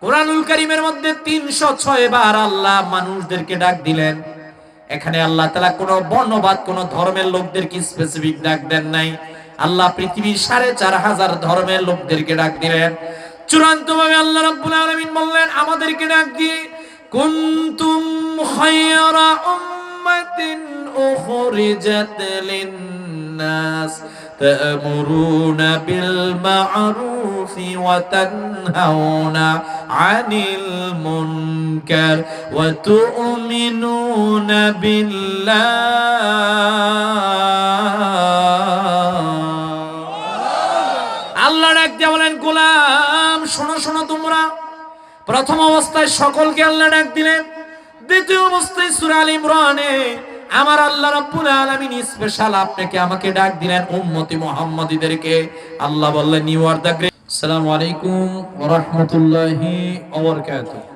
কোরআনুল কারীমের মধ্যে 306 বার আল্লাহ মানুষদেরকে ডাক দিলেন। এখানে আল্লাহ তাআলা কোনো বর্ণবাদ, কোনো ধর্মের লোকদেরকে স্পেসিফিক ডাক দেন নাই। আল্লাহ পৃথিবীর 4500 ধর্মের লোকদেরকে ডাক দিলেন। চূড়ান্তভাবে আল্লাহ রাব্বুল আলামিন বললেন আমাদেরকে ডাক দিয়ে, কুনতুম খায়রা উম্মাতিন উখরিজাত লিন-নাস তা'মুরুনা বিল মা'রুফি ওয়া তানহাউনা আনিল মুনকার ওয়া তু'মিনুনা বিল্লাহ। আল্লাহ ডাক দিয়ে বলেন, গোলাম শোনো শোনো, তোমরা প্রথম অবস্থায় সকলকে আল্লাহ ডাক দিলেন। দ্বিতীয় অবস্থায় সূরা আল ইমরানে আমার আল্লাহ রাব্বুল আলামিন স্পেশাল আপনাকে আমাকে ডাক দিলেন উম্মতি মুহাম্মাদীদেরকে। আল্লাহ বললেন, ইউ আর দ্য গ্রেট। আসসালামু আলাইকুম ওয়া রাহমাতুল্লাহি ওয়া বারাকাতুহু।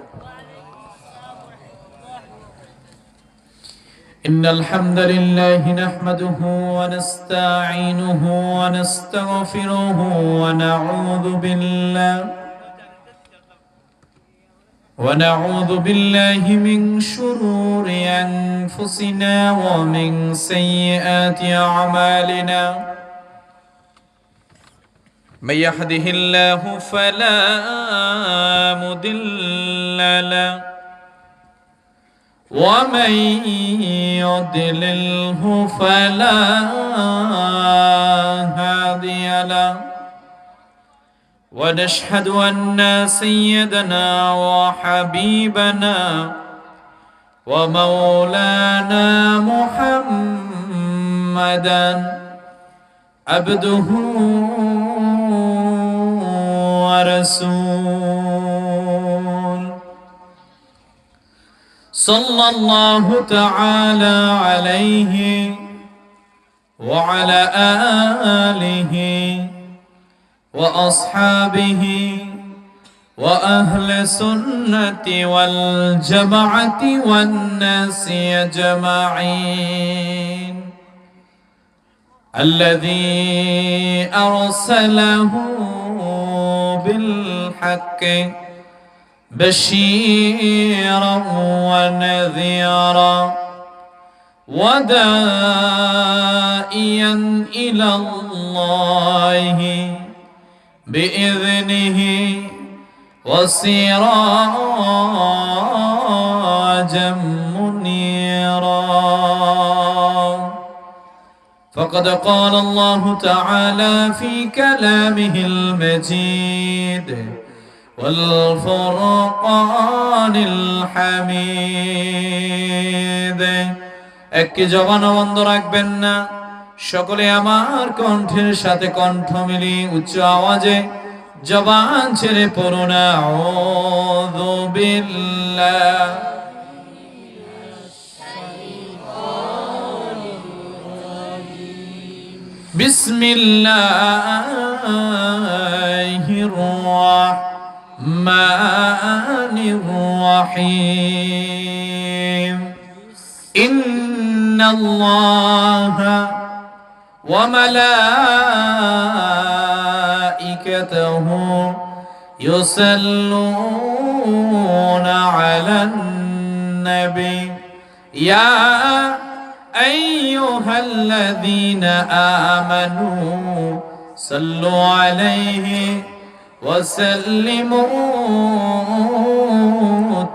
ইন্নাল হামদালিল্লাহি নাহমাদুহু ওয়া নাস্তাঈনুহু ওয়া নাস্তাগফিরুহু ওয়া ونعوذ بالله من شرور أنفسنا ومن سيئات أعمالنا من يهده الله فلا مضل له ومن يضلله فلا هادي له ونشهد أن سيدنا وحبيبنا ومولانا محمدا عبده ورسوله صلى الله تعالى عليه وعلى آله وأصحابه وأهل السنة والجماعة والناس أجمعين الذي أرسله بالحق بشيرا ونذيرا وداعيا إلى الله بإذنه وسراجا منيرا فقد قال الله تعالى في كلامه المجيد والفرقان الحميد একটি জবান বন্ধ রাখবেন না, সকলে আমার কণ্ঠের সাথে কণ্ঠ মিলিয়ে উচ্চ আওয়াজে জবান ছেড়ে পড়ুন, আউযু বিল্লাহ বিসমিল্লাহির রাহমানির রাহিম ইন্নাল্লাহা وملائكته يصلون على النبي يا أيها الذين آمنوا صلوا عليه وسلموا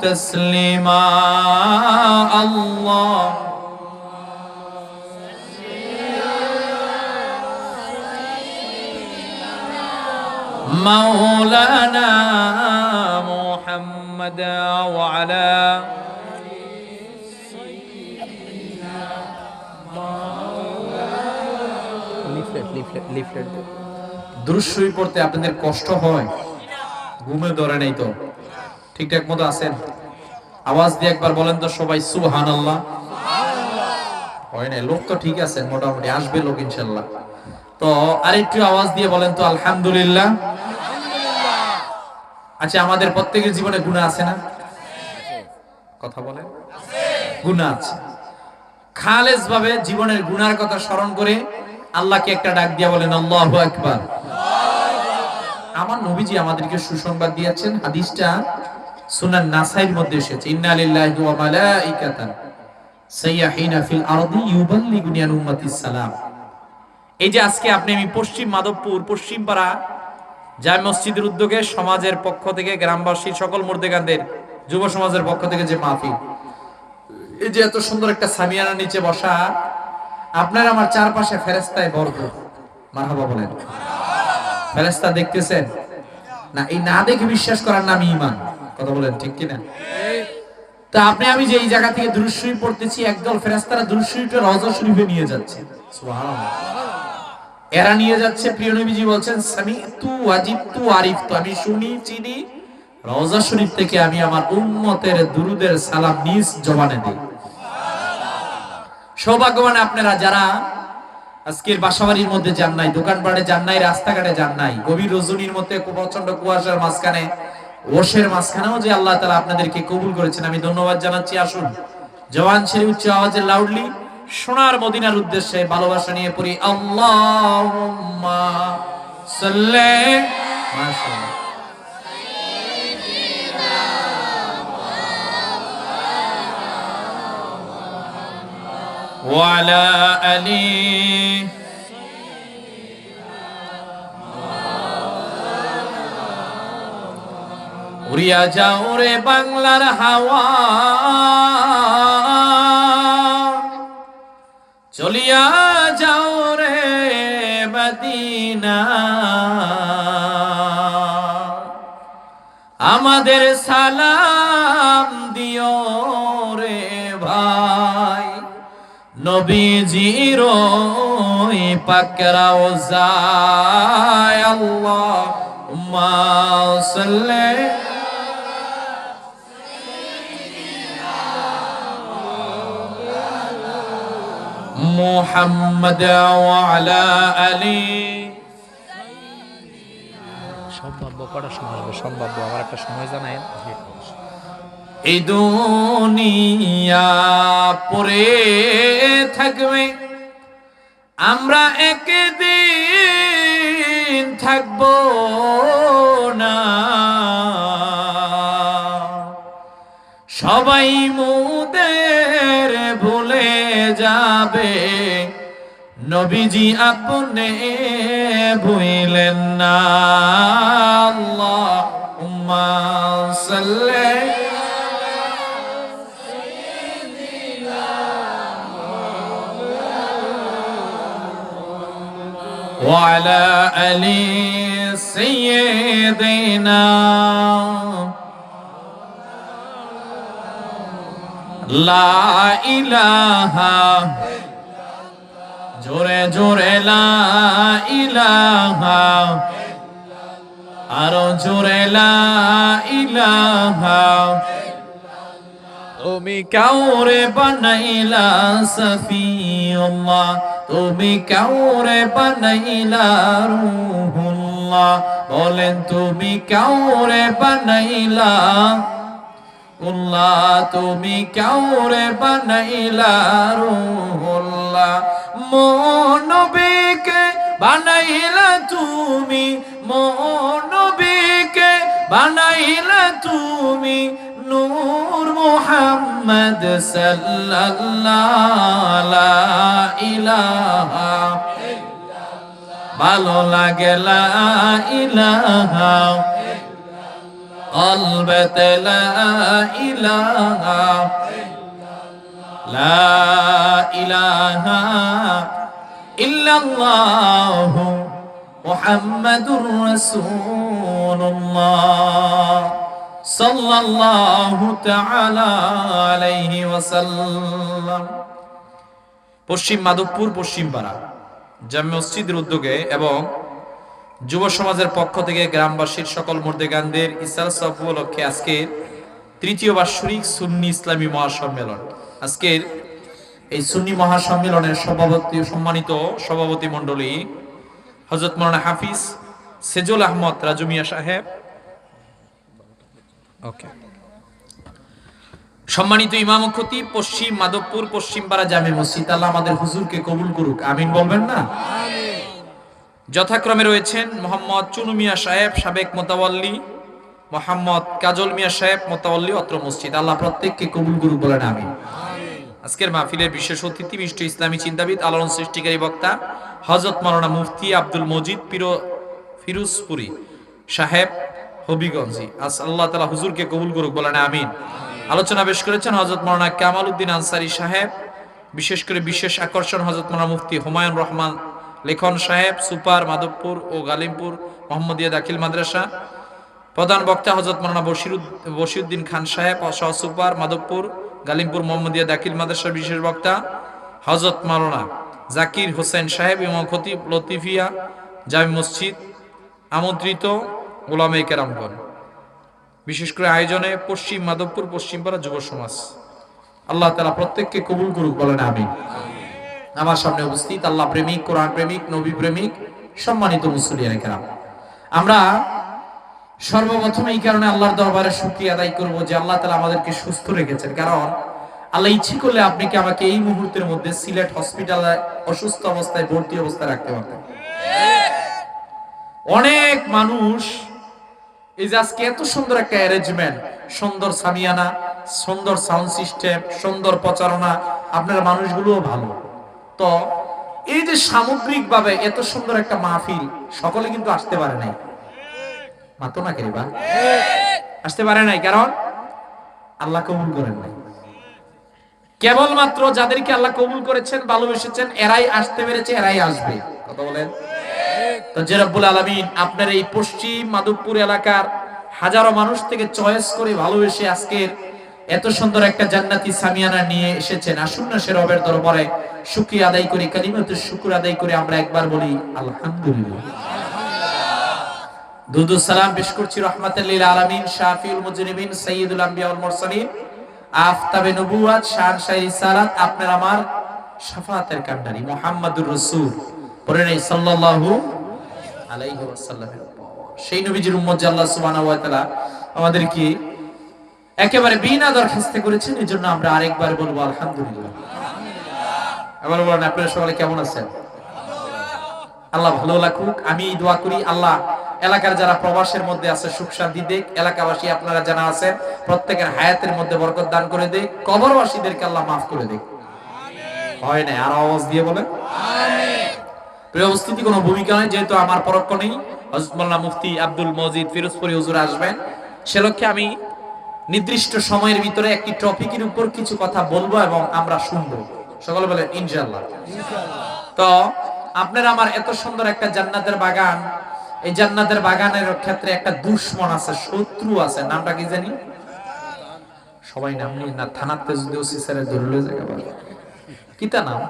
تسليما الله مولانا محمد وعلى দুরূদ শরীফ পড়তে আপনাদের কষ্ট হয়? ঘুমে ধরে নেই তো? ঠিকঠাক মতো আছেন? আওয়াজ দিয়ে একবার বলেন তো সবাই সুবহানাল্লাহ। হয় না, লোক তো ঠিক আছে, মোটামুটি আসবে লোক ইনশাআল্লাহ। তো আরেকটু আওয়াজ দিয়ে বলেন তো আলহামদুলিল্লাহ। আচ্ছা, আমাদের প্রত্যেকের জীবনে গুনাহ আছে না? কথা বলেন, গুনাহ আছে। খালেস ভাবে জীবনের গুনার কথা স্মরণ করে আল্লাহকে একটা ডাক দিয়া বলেন আল্লাহু আকবার। আমার নবীজি আমাদেরকে সুসংবাদ দিয়েছেন। হাদিসটা সুনান নাসাইর মধ্যে এসেছে, ইন্না লিল্লাহি ওয়া মালাইকাতান সাইয়াহিনা ফিল আরদি ইউবাল্লিগুনি আন উম্মতিস সালাম। এই যে আজকে আপনি আমি পশ্চিম মাধবপুর পশ্চিমপাড়া জামে মসজিদের উদ্যোগে সমাজের পক্ষ থেকে গ্রামবাসী সকল মুর্দেগানদের যুব সমাজের পক্ষ থেকে যে মাহফিল, এই যে এত সুন্দর একটা সামিয়ানার নিচে বসা, আপনার আমার চারপাশে ফেরেশতায় ভরপুর। মারহাবা বলেন। ফেরেশতা দেখতেছেন না? এই না দেখে বিশ্বাস করার নাম ঈমান। কথা বলেন ঠিক কি না? তা আপনি আমি যে এই জায়গা থেকে দুরূদ শরীফ পড়তেছি, একদল ফেরেশতারা দুরূদ শরীফটা রওজা শরীফে নিয়ে যাচ্ছে। সুবহানাল্লাহ। এরা নিয়ে যাচ্ছে, প্রিয় নবীজি বলছেন সামিতু ওয়াজিবতু আরিফতু, আমি শুনি চিনি, রওজা শরীফ থেকে আমি আমার উম্মতের দুরুদের সালাম নিজ জবানে দেই। সৌভাগ্যবান আপনারা যারা আজকের বাসাবাড়ির মধ্যে যান নাই, দোকানপাটে যান নাই, রাস্তাঘাটে যান নাই, গভীর রজনীর মধ্যে প্রচন্ড কুয়াশার মাঝখানে, ওশের মাঝখানেও যে আল্লাহ তাআলা আপনাদেরকে কবুল করেছেন, আমি ধন্যবাদ জানাচ্ছি। আসুন জওয়ান ছেড়ে উচ্চ আওয়াজে লাউডলি সোনার মদিনার উদ্দেশ্যে ভালোবাসা নিয়ে পড়ি আল্লাহুম্মা সাল্লি মাশাআল্লাহ ওয়া আলা আলি উড়িয়া যাও রে বাংলার হাওয়া, চলিয়া যাও রে মদিনা, আমাদের সালাম দিও রে ভাই, নবীজির ওই পাক রওজায়। আল্লাহুম্মা সাল্লি মুহাম্মাদ ওয়া আলা আলি। সম্ভাব্য কটার সময় হবে? সম্ভাব্য আমার একটা সময় জানায়। এই দুনিয়া পড়ে থাকবে, আমরা একদিন থাকব না, সবাই মোদের ভুলে যাবে, নবীজি আপনি ভুলেন না। আল্লাহুম্মা সাল্লি ওয়া আলা আলি সাইয়্যিদিনা লা ইলাহা, জোরে জোরে লা ইলাহা, আরো জোরে লা ইলাহা, তুমি কাউরে বানাইলা সফিউল্লাহ, তুমি কাউরে বানাইলা রূহুল্লাহ, বলেন তুমি কাউরে বানাইলা উল্লাহ, তুমি কাউরে বানাইলা রূহুল্লাহ, নবীকে বানাইলা তুমি, নবীকে বানাইলা তুমি, নূর মুহাম্মদ সাল্লাল্লাহু লা ইলাহা ইল্লাল্লাহ, ভালো লাগে লা ইলাহা কলবেতে লা ইলাহা লা ইলাহা ইল্লাল্লাহু মুহাম্মাদুর রাসূলুল্লাহ সাল্লাল্লাহু তাআলা আলাইহি ওয়াসাল্লাম। পশ্চিম মাধবপুর পশ্চিমপাড়া জামে মসজিদের উদ্যোগে এবং যুব সমাজের পক্ষ থেকে গ্রামবাসীর সকল মুর্দেগানদের ইসলাম সফ উপলক্ষে আজকের তৃতীয় বার্ষিক সুন্নি ইসলামী মহাসম্মেলন। আজকের এই সুন্নি মহাসম্মেলনের সম্মানিত সভাপতি মণ্ডলী হযরত মাওলানা হাফিজ সেজুল আহমদ রাজু মিয়া সাহেব, ওকে, সম্মানিত ইমাম ও খতিব পশ্চিম মাধবপুর পশ্চিমপাড়া জামে মসজিদ, আল্লাহ আমাদের হুজুরকে কবুল করুক, আমিন বলবেন না? যথাক্রমে রয়েছেন মোহাম্মদ চুনু মিয়া সাহেব সাবেক মোতাওয়াল্লি, মোহাম্মদ কাজল মিয়া সাহেব মোতাওয়াল্লি অত্র মসজিদ। আল্লাহ প্রত্যেককে কবুল করুক বলেন আমিন। আজকের মাহফিলের বিশেষ অতিথি বিশিষ্ট ইসলামী চিন্তাবিদ, আলোড়ন সৃষ্টিকারী বক্তা হযরত মাওলানা মুফতি আব্দুল মজিদ ফিরোজপুরি সাহেব হবিগঞ্জি। আল্লাহ তাআলা হুজুরকে কবুল করুক বলেন আমিন। আলোচনা পেশ করেছেন হযরত মাওলানা কামাল উদ্দিন আনসারী সাহেব। বিশেষ করে বিশেষ আকর্ষণ হযরত মাওলানা মুফতি হুমায়ুন রহমান লেখন সাহেব, সুপার, মাধবপুর ও গালিমপুর মোহাম্মদিয়া দাখিল মাদ্রাসা। প্রধান বক্তা হযরত মাওলানা বশিরউদ্দিন খান সাহেব, সহ সুপার, মাধবপুর, গালিমপুর মোহাম্মদিয়া দাখিল মাদ্রাসার বিশেষ বক্তা হযরত মাওলানা জাকির হোসেন সাহেব, ইমাম খতিব লতিফিয়া জামি মসজিদ। আমন্ত্রিত উলামায়ে কেরামগণ। বিশেষ করে আয়োজনে পশ্চিম মাধবপুর পশ্চিমপাড়া যুব সমাজ। আল্লাহ তাআলা প্রত্যেককে কবুল করুক বলেন আমিন। আমার সামনে উপস্থিত আল্লাহ প্রেমিক, কোরআন প্রেমিক, নবী প্রেমিক সম্মানিত মুসলিয়ানে কেরাম, আমরা সর্বপ্রথম এই কারণে আল্লাহর দরবারে শুকরিয়া আদায় করব যে আল্লাহ তাআলা আমাদেরকে সুস্থ রেখেছেন। কারণ আল্লাহ ইচ্ছে করলে আপনি কি আমাকে এই মুহূর্তের মধ্যে সিলেট হসপিটালে অসুস্থ অবস্থায় ভর্তি অবস্থায় রাখতে পারতেন। অনেক মানুষ এই যে আজকে এত সুন্দর একটা অ্যারেঞ্জমেন্ট, সুন্দর সামিয়ানা, সুন্দর সাউন্ড সিস্টেম, সুন্দর প্রচারণা, আপনার মানুষগুলোও ভালো, তো এই যে সামগ্রিকভাবে এত সুন্দর একটা মাহফিল সকলে কিন্তু আসতে পারে নাই। মাতো না কেরিবা আসতে পারে নাই, কারণ আল্লাহ কবুল করেন নাই। কেবলমাত্র যাদেরকে আল্লাহ কবুল করেছেন, ভালোবেসেছেন, এরাই আসতে পেরেছে, এরাই আসবে। কথা বলেন তো। যে রব্বুল আলামিন আপনার এই পশ্চিম মাধবপুর এলাকার হাজারো মানুষ থেকে চয়েস করে ভালোবেসে আজকের এত সুন্দর একটা জান্নাতি সামিয়ানা নিয়ে এসেছেন। আসুন না সে রবের দরবারে শুকরিয়া আদায় করি, কালিমাতুশ শুকর আদায় করে আমরা একবার বলি আলহামদুলিল্লাহ। দুরূদ ও সালাম পেশ করছি রাহমাতাল লিল আলামিন, শাফিউল মুজরিমিন, সাইয়্যিদুল আম্বিয়া ওয়াল মুরসালিন, আফতাবে নবুওয়াত, শাহনশাহ রিসালাত, আপনার আমার শাফাআতের কান্ডারি মুহাম্মাদুর রাসূল পড়েন সাল্লাল্লাহু আলাইহি ওয়াসাল্লামের উপর। সেই নবীজির উম্মত যে আল্লাহ সুবহানাহু ওয়া তাআলা আমাদেরকে একেবারে বিনা দরখাস্তে করেছেন, এজন্য আমরা আরেকবার বলবো আলহামদুলিল্লাহ। আবার বলেন আপনারা সকলে কেমন আছেন? আল্লাহ ভালো রাখুক। আমি দোয়া করি আল্লাহ এলাকার যারা প্রবাসের মধ্যে আছে সুখ শান্তি দেখ, এলাকাবাসী আপনারা যারা আছেন প্রত্যেকের হায়াতের মধ্যে বরকত দান করে দেখ, কবরবাসীদেরকে আল্লাহ মাফ করে দেখ। হয় না আর আওয়াজ দিয়ে বলে আমিন। প্রিয় উপস্থিতি, কোনো ভূমিকা নেই, যেহেতু আমার পরোক্ষ নেই, হযরত মাওলানা মুফতি আব্দুল মজিদ ফিরোজপুরি হুজুর আসবেন, সে লক্ষ্যে আমি নির্দিষ্ট সময়ের ভিতরে একটি টপিকের উপর কিছু কথা বলবো এবং আমরা শুনবো। সকলে বলেন ইনশাআল্লাহ। তো আপনারা আমার এত সুন্দর একটা জান্নাতের বাগান, এই জান্নাতের বাগানের ক্ষেত্রে একটা দুশমন আছে, শত্রু আছে, নামটা কি জানি? সবাই নাম নিয়ে না, থানাতে যদি ওসি স্যারের ধরলে জায়গা বলে কিতা নাম?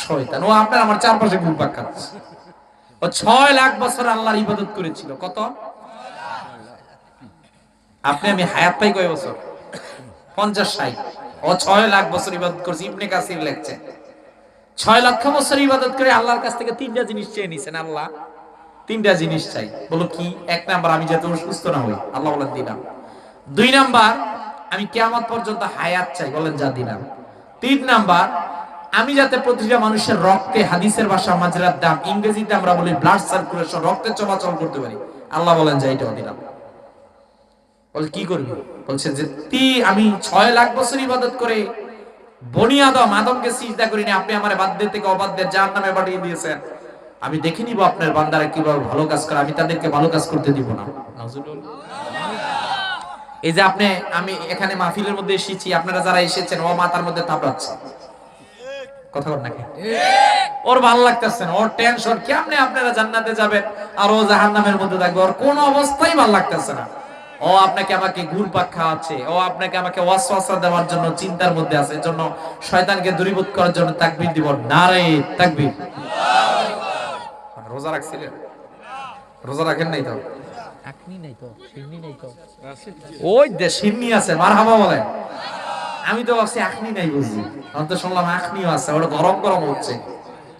শয়তান। ও আপনার আমার চারপাশে ঘুরপাক খাচ্ছে। ও 6 লাখ বছর আল্লাহর ইবাদত করেছিল। কত? আপনি আমি হায়াত পাই কয় বছর? 50-60। ও 6 লাখ বছর ইবাদত করেছে। ইবনে কাসির লিখছে 6 লক্ষ বছর ইবাদত করে আল্লাহর কাছ থেকে 3টা জিনিস চেয়ে নিছেন। আল্লাহ 3টা জিনিস চাই। বলো কি? 1 নাম্বার, আমি যাতে অসুস্থ না হই, আল্লাহ বলেন দিলাম। 2 নাম্বার, আমি কিয়ামত পর্যন্ত হায়াত চাই, বলেন যা দিলাম। 3 নাম্বার, আমি যাতে প্রতিটা মানুষের রক্তে, হাদিসের ভাষা মাজরাত দাম, ইংরেজিতে আমরা বলি ব্লাড সার্কুলেশন, রক্তে চলাচল করতে পারি, আল্লাহ বলেন যে এটাও দিলাম। বল কি করবি? বলছে যে আমি 6 লাখ বছর ইবাদত করে বনি আদমকে সিজদা করি না, আপনি আমার বাদ্যের থেকে অবাধ্যের জাহান্নামে পাঠিয়ে দিয়েছেন। আমি দেখে নিব আপনার বান্দারা কিভাবে ভালো কাজ করে, আমি তাদেরকে ভালো কাজ করতে দিব না। এই যে আমি এখানে মাহফিলের মধ্যে এসেছি, আপনারা যারা এসেছেন ও মাথার মধ্যে থাপড়াচ্ছে, কথা বল নাকি? ওর ভালো লাগতেছে না, ওর টেনশন কেমনে আপনারা জান্নাতে যাবেন আর ও জাহান্নামের মধ্যে থাকবে, ওর কোন অবস্থায় ভালো লাগতেছে না। ও আপনাকে আমাকে ঘুরপাক খাওয়াচ্ছে, ও আপনাকে আমাকে ওয়াসওয়াসা দেওয়ার জন্য চিন্তার মধ্যে আছে, এজন্য শয়তানকে দূরীভূত করার জন্য তাকবীর দিব। নারে তাকবীর। রোজা রাখছিলেন? রোজা রাখেন নাই তো? আখনি নাই তো, শিরনি নাই তো। ওই যে শিরনি আছে, মারহাবা বলেন। আমি তো ভাবছি আখনি নাই বুঝি, আমি তো শুনলাম আখনিও আছে, ওটা গরম গরম হচ্ছে,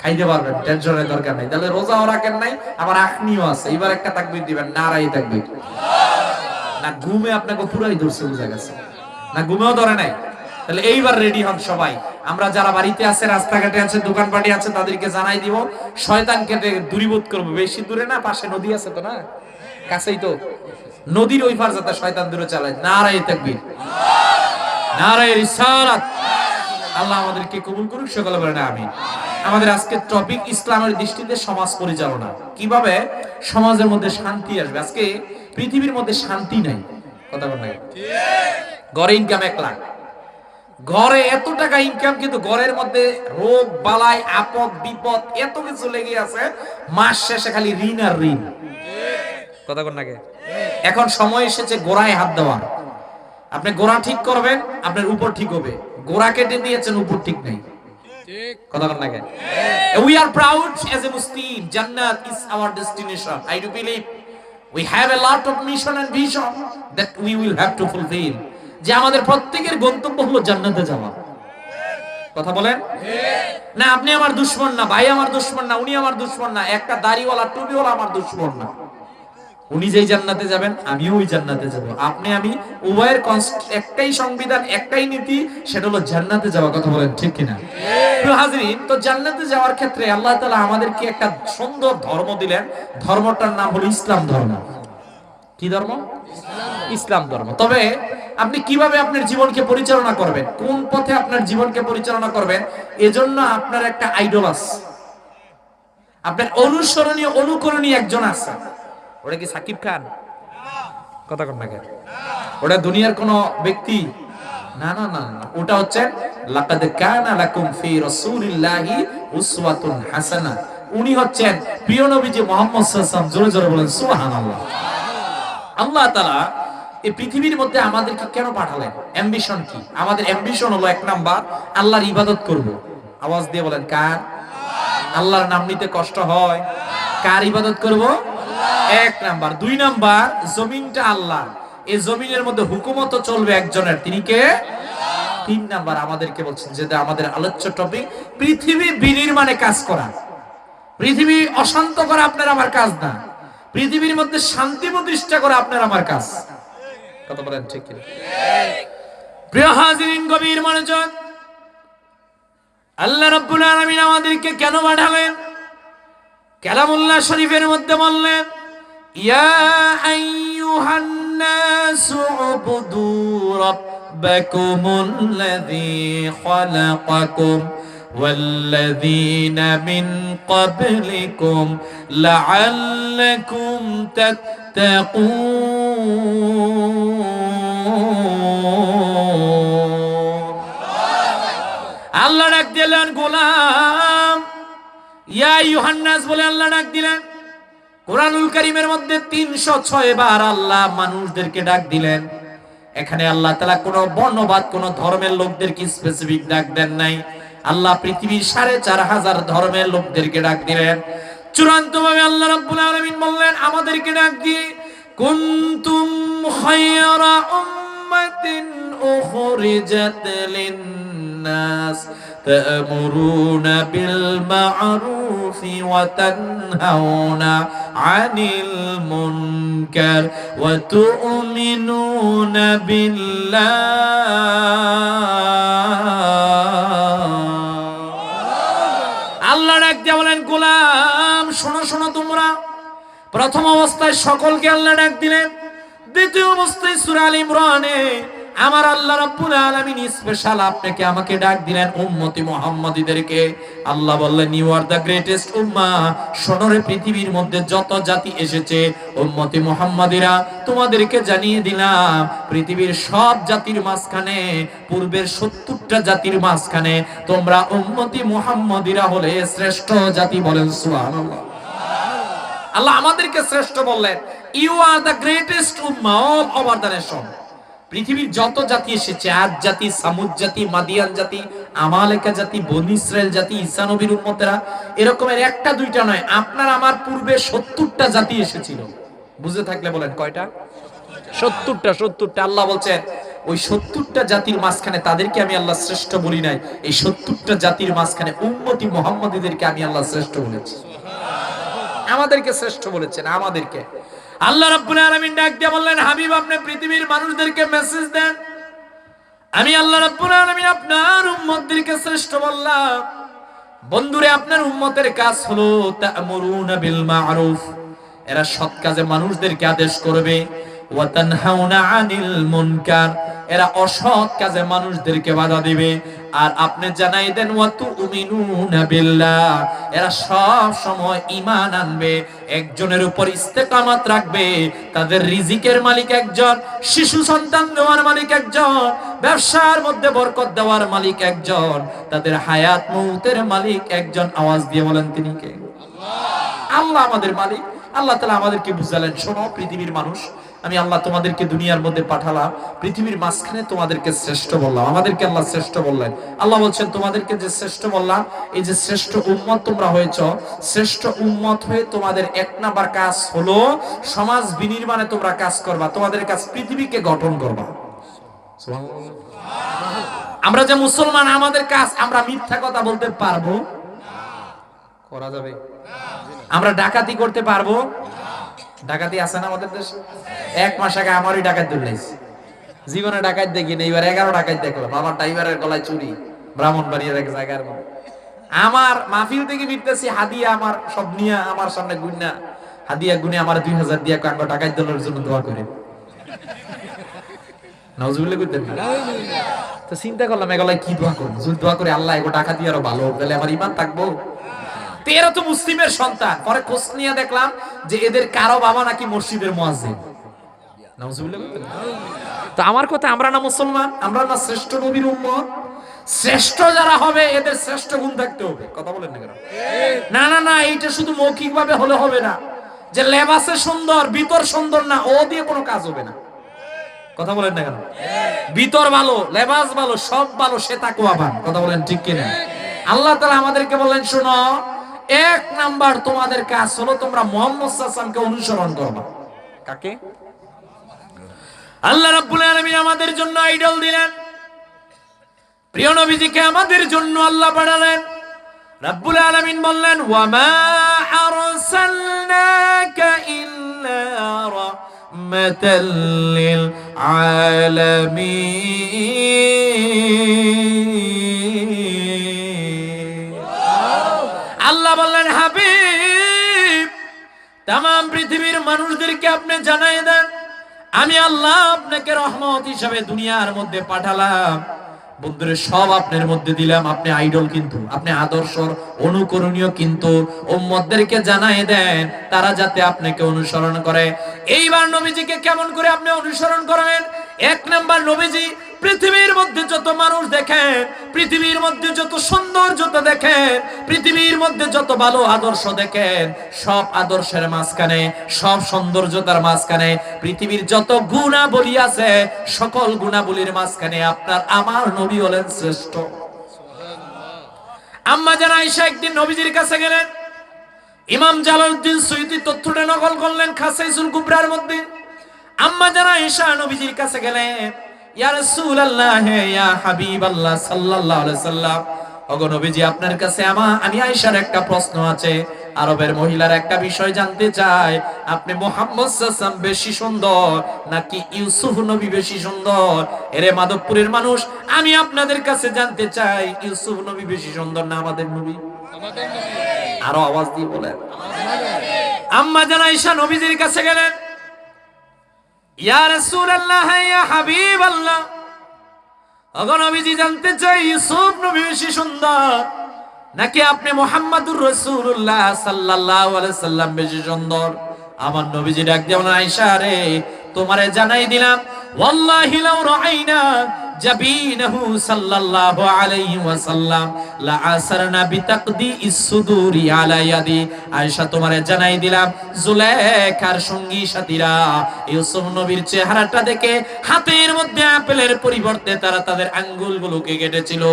খাইতে পারবেন, টেনশনের দরকার নাই। তাহলে রোজাও রাখেন নাই, আবার আখনিও আছে। এবার একটা তাকবীর দিবেন, নারাই তাকবীর। না ঘুমে আপনাকে পুরাই ধরছে, বুঝা গেছে না? ঘুমেও ধরে নাই? তাহলে এইবার রেডি হন সবাই। আমরা যারা বাড়িতে আছে, রাস্তাঘাটে আছে, দোকানপাটে আছে, তাদেরকে জানাই দিব শয়তানকে দূরীভূত করব। বেশি দূরে না, পাশে নদী আছে তো, না কাছেই তো, নদীর ওই পার যাতে শয়তান দূরে চালায়। নারায়ে তাকবীর, নারায়ে রিসালাত। আল্লাহ আমাদেরকে কবুল করুক, সকলে বলেন আমিন। আমাদের আজকের টপিক ইসলামের দৃষ্টিতে সমাজ পরিচালনা, কিভাবে সমাজের মধ্যে শান্তি আসবে। আজকে পৃথিবীর মধ্যে শান্তি নাই, কথা বল না। ঘরে ইনকাম 1 লাখ, ঘরে এত টাকা ইনকাম, কিন্তু ঘরের মধ্যে রোগ বালাই আপদ বিপদ এত কিছু লেগে আছে, মাস শেষে খালি ঋণ আর ঋণ, কথা বল না। এখন সময় এসেছে গোড়ায় হাত দেওয়ার। আপনি গোড়া ঠিক করবেন, আপনার উপর ঠিক হবে। গোড়া কেটে দিয়েছেন, উপর ঠিক নেই, কথা বল না। We are proud as a Muslim. Jannat is our destination. I do believe we have a lot of mission and vision that we will have to fulfill. যে আমাদের প্রত্যেকের গন্তব্য হলো জান্নাতে যাওয়া, কথা বলেন না। আপনি আমার দুশমন না, ভাই আমার দুশমন না, উনি আমার দুশমন না, একটা দাড়িওয়ালা টুপিওয়ালা আমার দুশমন না। উনি যেই জান্নাতে যাবেন, আমিও ওই জান্নাতে যাব। আপনি আমি উভয়ের একটাই সংবিধান, একটাই নীতি, সেটা হলো জান্নাতে যাওয়া, কথা বলেন ঠিক কিনা। প্রিয় হাজিরিন, তো জান্নাতে যাওয়ার ক্ষেত্রে আল্লাহ তাআলা আমাদেরকে একটা সুন্দর ধর্ম দিলেন। ধর্মটার নাম হলো ইসলাম ধর্ম। কি ধর্ম? ইসলাম ধর্ম। তবে আপনি কিভাবে আপনার জীবনকে পরিচালনা করবেন, কোন পথে আপনার জীবনকে পরিচালনা করবেন, এজন্য আপনার একটা আইডল আছে, আপনার অনুসরণীয় অনুকরণীয় একজন আছে। ওটা কি সাকিব খান? কথা কন না কেন? ওটা দুনিয়ার কোন ব্যক্তি? না না না না, ওটা হচ্ছে লাকাদ কানা লাকুম ফি রাসূলিল্লাহি উসওয়াতুন হাসানাহ। উনি হচ্ছেন প্রিয় নবীজি মুহাম্মদ সাল্লাল্লাহু আলাইহি ওয়াসাল্লাম। জোরে জোরে বলেন সুবহানাল্লাহ। আল্লাহ তাআলা এই পৃথিবীর মধ্যে আমাদেরকে কেন পাঠালেন? অ্যাম্বিশন কি? আমাদের অ্যাম্বিশন হলো 1 নাম্বার আল্লাহর ইবাদত করব। আওয়াজ দিয়ে বলেন কার? আল্লাহর নাম নিতে কষ্ট হয়, কার ইবাদত করব? 1 নাম্বার। 2 নাম্বার, জমিনটা আল্লাহ, এই জমিনের মধ্যে হুকুমত চলবে একজনের, তিনি কে? 3 নাম্বার আমাদেরকে বলছেন, যেটা আমাদের আলোচ্য টপিক, পৃথিবী বিনির্মাণে কাজ করা। পৃথিবী অশান্ত করা আপনার আমার কাজ না, পৃথিবীর মধ্যে শান্তি প্রতিষ্ঠা করা আপনার আমার কাজ, কথা বলেন ঠিক কি? প্রিয় হাজিরিন, গভীর মনোযোগ। আল্লাহ রাব্বুল আলামিন আমাদেরকে কেন পাঠালেন? কালামুল্লাহ শরীফের মধ্যে বললেন, ইয়া আইয়ুহান নাসু উবুদু রাব্বাকুমুল্লাযী খালাকাকুম ওয়াল্লাযীনা মিন ক্বাবলিকুম লাআল্লাকুম তাত্তাকুন। আল্লাহ ডাক দিলেন গোলাম, ইয়া আইয়ুহান নাস বলে আল্লাহ ডাক দিলেন। কোরআনুল কারীমের মধ্যে 306 বার আল্লাহ মানুষদেরকে ডাক দিলেন। এখানে আল্লাহ তাআলা কোন বর্ণবাদ, কোন ধর্মের লোকদেরকে স্পেসিফিক ডাক দেন নাই। আল্লাহ পৃথিবীর 4500 ধর্মের লোকদেরকে ডাক দিলেন। চূড়ান্তভাবে আল্লাহ রাব্বুল আলামিন বললেন আমাদেরকে ডাক দিয়ে, কুনতুম খায়রা উম্মাতিন উখরিজাত লিন-নাস তা'মুরুনা বিল মা'রুফি ওয়া তানহাউনা আনিল মুনকার ওয়া তু'মিনুনা বিল্লাহ। আল্লাহ ডাক দিয়ে বলেন, গোলাম শোনো শোনো তোমরা। প্রথম অবস্থায় সকলকে আল্লাহ ডাক দিলেন। দ্বিতীয় অবস্থায় সূরা আল ইমরানে আমার আল্লাহ রাব্বুল আলামিন স্পেশাল আপনাকে আমাকে ডাক দিলেন উম্মতি মুহাম্মাদীদেরকে। আল্লাহ বললেন, ইউ আর দ্য গ্রেটেস্ট উম্মাহ। শোনো রে, পৃথিবীর মধ্যে যত জাতি এসেছে উম্মতি মুহাম্মাদীরা, তোমাদেরকে জানিয়ে দিলাম পৃথিবীর সব জাতির মাঝখানে, পূর্বের 70টা জাতির মাঝখানে তোমরা উম্মতি মুহাম্মাদীরা হলে শ্রেষ্ঠ জাতি। বলেন সুবহানাল্লাহ। আল্লাহ আমাদেরকে শ্রেষ্ঠ বললেন, ইউ আর দ্য গ্রেটেস্ট উম্মাহ অল ওভার দ্য নেশন। পৃথিবীর যত জাতি এসেছে, আদ জাতি, সামুদ জাতি, মাদিয়ান জাতি, আমালেকা জাতি, বনি ইসরাইল জাতি, ঈসা নবীর উম্মতেরা, এরকমের একটা দুইটা নয়, আপনার আমার পূর্বে 70টা জাতি এসেছিল। বুঝে থাকলে বলেন কয়টা? 70টা। আল্লাহ বলছেন ওই 70টা জাতির মাঝখানে তাদেরকে আমি আল্লাহ শ্রেষ্ঠ বলি নাই, এই 70টা জাতির মাঝখানে উম্মতি মুহাম্মাদীদেরকে আমি আল্লাহ শ্রেষ্ঠ বলেছি। আমাদেরকে শ্রেষ্ঠ বলেছেন, আমাদেরকে। আল্লাহ রাব্বুল আলামিন ডাক দিয়ে বললেন, হাবিব আপনি পৃথিবীর মানুষদেরকে মেসেজ দেন, আমি আল্লাহ রাব্বুল আলামিন আপনার উম্মতদেরকে শ্রেষ্ঠ বললাম। বন্ধুরে, আপনার উম্মতের কাজ হলো তা'মুরুনা বিল মা'রুফ, এরা সৎ কাজে মানুষদেরকে আদেশ করবে। ওয়া তানহাউনা আনিল মুনকার, এরা অসৎ কাজে মানুষদেরকে বাধা দিবে। আর আপনি জানাই দেন ওয়া তুমিনুনা বিল্লাহ, এরা সব সময় ঈমান আনবে, একজনের উপর ইস্তেকামত রাখবে। তাদের রিজিকের মালিক একজন, শিশু সন্তান দেওয়ার মালিক একজন, ব্যবসার মধ্যে বরকত দেওয়ার মালিক একজন, তাদের হায়াত মউতের মালিক একজন। আওয়াজ দিয়ে বলেন তিনি কে? আল্লাহ আমাদের মালিক। আল্লাহ তাআলা আমাদেরকে বুঝালেন, শোনো পৃথিবীর মানুষ, আমি আল্লাহ তোমাদেরকে দুনিয়ার মধ্যে পাঠালাম, পৃথিবীর মাঝখানে তোমাদেরকে শ্রেষ্ঠ বললাম। আমাদেরকে আল্লাহ শ্রেষ্ঠ বললেন। আল্লাহ বলছেন, তোমাদেরকে যে শ্রেষ্ঠ বললাম, এই যে শ্রেষ্ঠ উম্মত তোমরা হয়েছো, শ্রেষ্ঠ উম্মত হয়ে তোমাদের এক নাম্বার কাজ হলো সমাজ বিনির্মাণে তোমরা কাজ করবা। তোমাদের কাজ পৃথিবীকে গঠন করবা। আমরা যে মুসলমান, আমাদের কাজ, আমরা মিথ্যা কথা বলতে পারবো? করা যাবে? আমরা ডাকাতি করতে পারবো? ডাকাতি আছে না আমাদের দেশে? এক মাস আগে আমারই ডাকাত ধরলাইছে, জীবনে ডাকাত দেখিনি, এইবার 11 ডাকাত দেখলাম। আমার ড্রাইভারের গলায় চুরি, ব্রাহ্মণবাড়িয়ার এক জায়গার মধ্যে। আমার মাহফিল থেকে ফিরতেছি, হাদিয়া আমার সব নিয়ে আমার সামনে গুন্না, হাদিয়া গুনে আমার 2000 দিয়া কাঙ্গ ডাকাত দলের জন্য দোয়া করে। নাউজুবিল্লাহ কইতেন। তো চিন্তা করলাম, এগুলা কি দোয়া করব? যদি দোয়া করে আল্লাহ এগো ডাকাতি আরো ভালো, তাহলে আমার ঈমান থাকবো। এরা তো মুসলিমের সন্তান। পরে খোঁজ নিয়ে দেখলাম যে এদের কারো বাবা নাকি মসজিদের মুয়াজ্জিন। নাউজুবিল্লাহ। তো আমার কথা, আমরা না মুসলমান? আমরা না শ্রেষ্ঠ নবীর উম্মত? শ্রেষ্ঠ যারা হবে এদের শ্রেষ্ঠ গুণ থাকতে হবে। কথা বলেন না কেন? না না না, এইটা শুধু মৌখিক ভাবে হলে হবে না। যে লেবাসে সুন্দর, ভিতর সুন্দর না, ও দিয়ে কোনো কাজ হবে না। কথা বলেন না কেন? ভিতর ভালো, লেবাস ভালো, সব ভালো, সে তাকওয়াবান। কথা বলেন ঠিক কিনা? আল্লাহ তাআলা আমাদেরকে বলেন, শোনো, এক নাম্বার তোমাদের কাজ হলো তোমরা মুহাম্মদ সাল্লাল্লাহু আলাইহি ওয়াসাল্লামকে অনুসরণ করবা। কাকে? আল্লাহ রাব্বুল আলামিন আমাদের জন্য আইডল দিলেন, প্রিয় নবীজিকে আমাদের জন্য আল্লাহ পাঠালেন। রাব্বুল আলামিন বললেন, ওয়া মা আরসালনাকা ইল্লা রাহমাতাল লিল আলামিন। আল্লাহ বললেন, হাবিব, তামাম পৃথিবীর মানুষদেরকে আপনি জানাই দেন, আমি আল্লাহ আপনাকে রহমত হিসাবে দুনিয়ার মধ্যে পাঠালাম। বন্ধুরে, সব আপনার মধ্যে দিলাম, আপনি আইডল কিন্তু, আপনি আদর্শ অনুকরণীয় কিন্তু। উম্মতদেরকে জানাই দেন তারা যাতে আপনাকে অনুসরণ করে। এইবার নবীজিকে কেমন করে আপনি অনুসরণ করবেন? এক নাম্বার, নবীজি পৃথিবীর মধ্যে যত মানুষ দেখেন, পৃথিবীর মধ্যে যত সৌন্দর্যতা দেখেন, পৃথিবীর মধ্যে যত ভালো আদর্শ দেখেন, সব আদর্শের মাঝখানে, সব সৌন্দর্যতার মাঝখানে পৃথিবীর যত গুণাবলী আছে, সকল গুণাবলীর মাঝখানে আপনার আমার নবী হলেন শ্রেষ্ঠ। আম্মা জান আয়েশা একদিন নবীজির কাছে গেলেন। ইমাম জালালউদ্দিন সুয়ুতী তথ্যটা নকল করলেন খাসাইসুল কুবরার মধ্যে। আম্মা জান আয়েশা নবীজির কাছে গেলেন, ইয়া রাসূলুল্লাহ, ইয়া হাবিবাল্লাহ সাল্লাল্লাহু আলাইহি সাল্লাম, ওগো নবীজি, আপনার কাছে আমি আয়েশার একটা প্রশ্ন আছে। আরবের মহিলার একটা বিষয় জানতে চায়, আপনি মুহাম্মদ সাল্লাল্লাহু আলাইহি ওয়াসাল্লাম বেশি সুন্দর নাকি ইউসুফ নবী বেশি সুন্দর? এরে মাধবপুরের মানুষ, আমি আপনাদের কাছে জানতে চাই, ইউসুফ নবী বেশি সুন্দর না আমাদের নবী? আমাদের নবী। আরো আওয়াজ দিয়ে বলেন। আম্মা জান আয়েশা নবীজির কাছে গেলেন, ইয়া রাসূলুল্লাহ, ইয়া হাবিবাল্লাহ, ওগো নবীজি, জানতে চাই ইউসুফ নবী বেশি সুন্দর নাকি আপনি মুহাম্মাদুর রাসূলুল্লাহ সাল্লাল্লাহু আলাইহি সাল্লাম বেশি সুন্দর? আমার নবীজি ডাক দিয়ে বলেন, আয়েশা রে, তোমারে জানাই দিলাম, ওয়াল্লাহি লাউ রাআইনা জাবিনাহু সাল্লাল্লাহু আলাইহি ওয়াসাল্লাম লা আসরনা বিতাকদি ইসসুদুরি আলা ইয়াদি। আয়েশা, তোমারে জানাই দিলাম, জুলেখার সঙ্গী সাথীরা ইউসুফ নবীর চেহারাটা দেখে হাতের মধ্যে আপেলের পরিবর্তে তারা তাদের আঙ্গুলগুলোকে কেটেছিল।